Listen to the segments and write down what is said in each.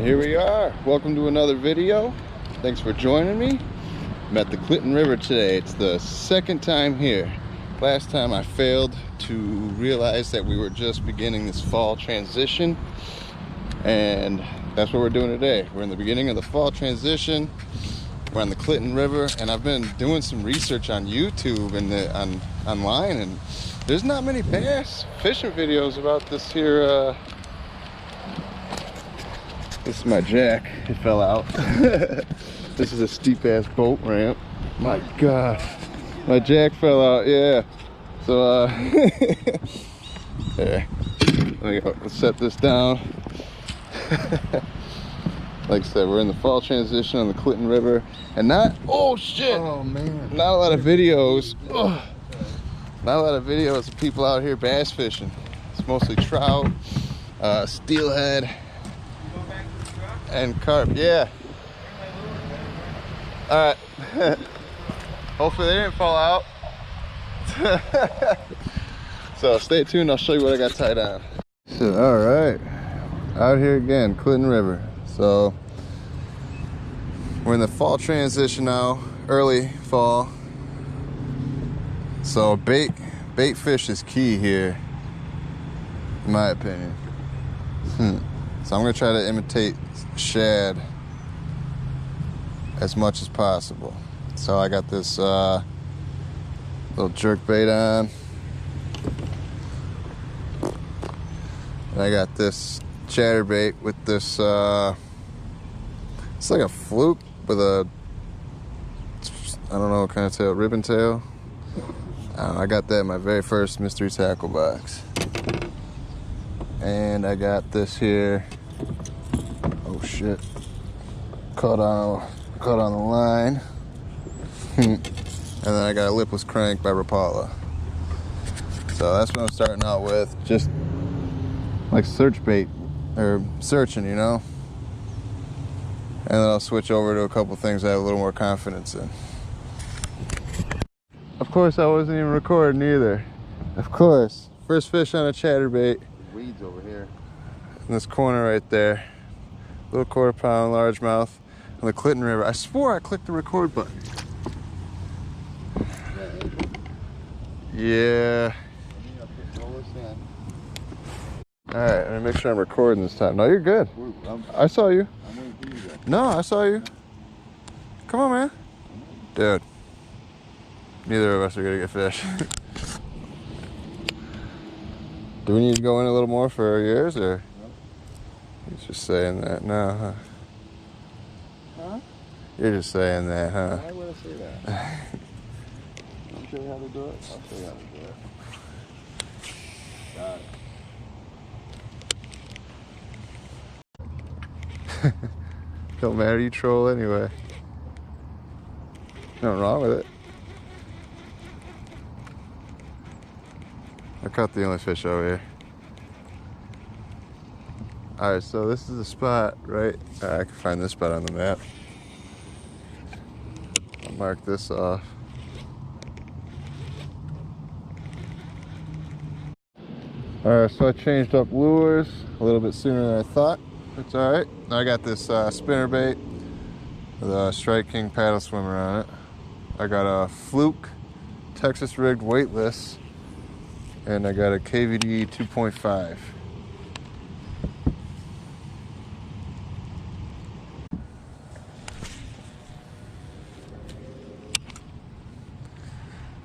here we are. Welcome to another video. Thanks for joining me. I'm at the Clinton River today. It's the second time here. Last time I failed to realize that we were just beginning this fall transition, and that's what we're doing today. We're in the beginning of the fall transition. We're on the Clinton River, and I've been doing some research on YouTube and online, and there's not many bass fishing videos about this here. This is my jack. It fell out. This is a steep ass boat ramp. My God, my jack fell out. Yeah. So there. Let me go. Let's set this down. Like I said, we're in the fall transition on the Clinton River, and oh shit! Oh man! Not a lot of videos. Ugh. Not a lot of videos of people out here bass fishing. It's mostly trout, steelhead, and carp. Yeah. All right. Hopefully they didn't fall out. So stay tuned. I'll show you what I got tied on. So, all right, out here again, Clinton River. So we're in the fall transition now, early fall. So bait fish is key here, in my opinion. So I'm gonna try to imitate shad as much as possible. So I got this little jerk bait on, and I got this chatterbait with this it's like a fluke with a, I don't know what kind of tail, ribbon tail. I got that in my very first mystery tackle box. And I got this here. Oh shit! Caught on the line. And then I got a lipless crank by Rapala. So that's what I'm starting out with. Just like search bait, or searching, you know. And then I'll switch over to a couple things I have a little more confidence in. Of course, I wasn't even recording either. Of course, first fish on a chatterbait. Weeds over here. In this corner right there. Little 1/4 pound largemouth on the Clinton River. I swore I clicked the record button. Yeah. Alright, let me make sure I'm recording this time. No, you're good. I saw you. No, I saw you. Come on, man. Dude. Neither of us are gonna get fish. Do we need to go in a little more for yours, or? He's just saying that now, huh? Huh? You're just saying that, huh? Why would I say that? I'll show you how to do it. I'll show you how to do it. Got it. Don't matter, you troll anyway. Nothing wrong with it. I caught the only fish over here. Alright, so this is the spot, right? I can find this spot on the map. I'll mark this off. Alright, so I changed up lures a little bit sooner than I thought. It's alright. I got this spinnerbait with a Strike King paddle swimmer on it. I got a fluke Texas rigged weightless, and I got a KVD 2.5.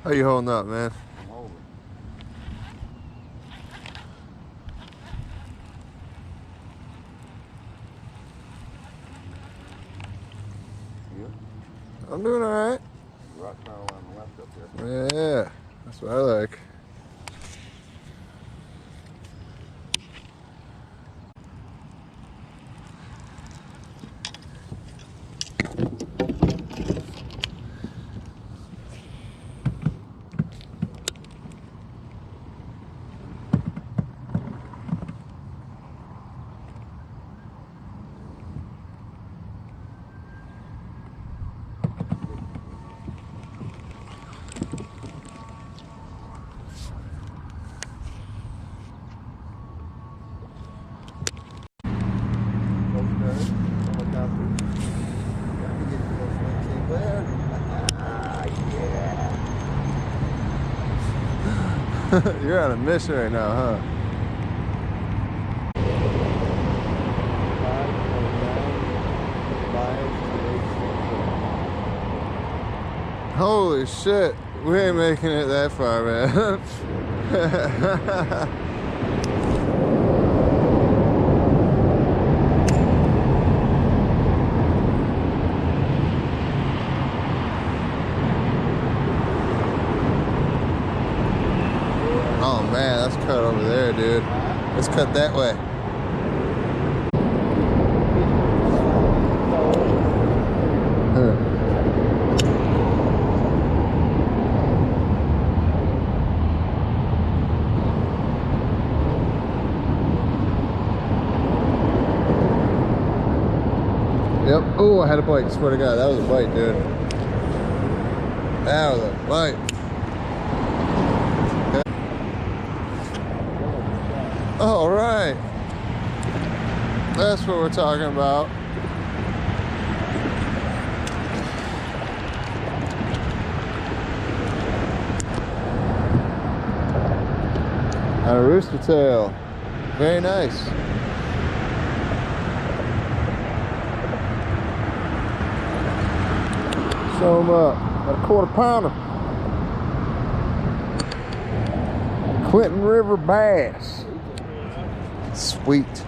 How you holding up, man? I'm holding. You? I'm doing all right. Rock pile on the left up there. Yeah, that's what I like. You're on a mission right now, huh? Holy shit, we ain't making it that far, man. Oh man, that's cut over there, dude. Let's cut that way. Yep. Oh, I had a bite. Swear to God, that was a bite, dude. That was a bite. All right. That's what we're talking about. And a rooster tail. Very nice. Show them up. Got a quarter pounder. Clinton River bass. Sweet.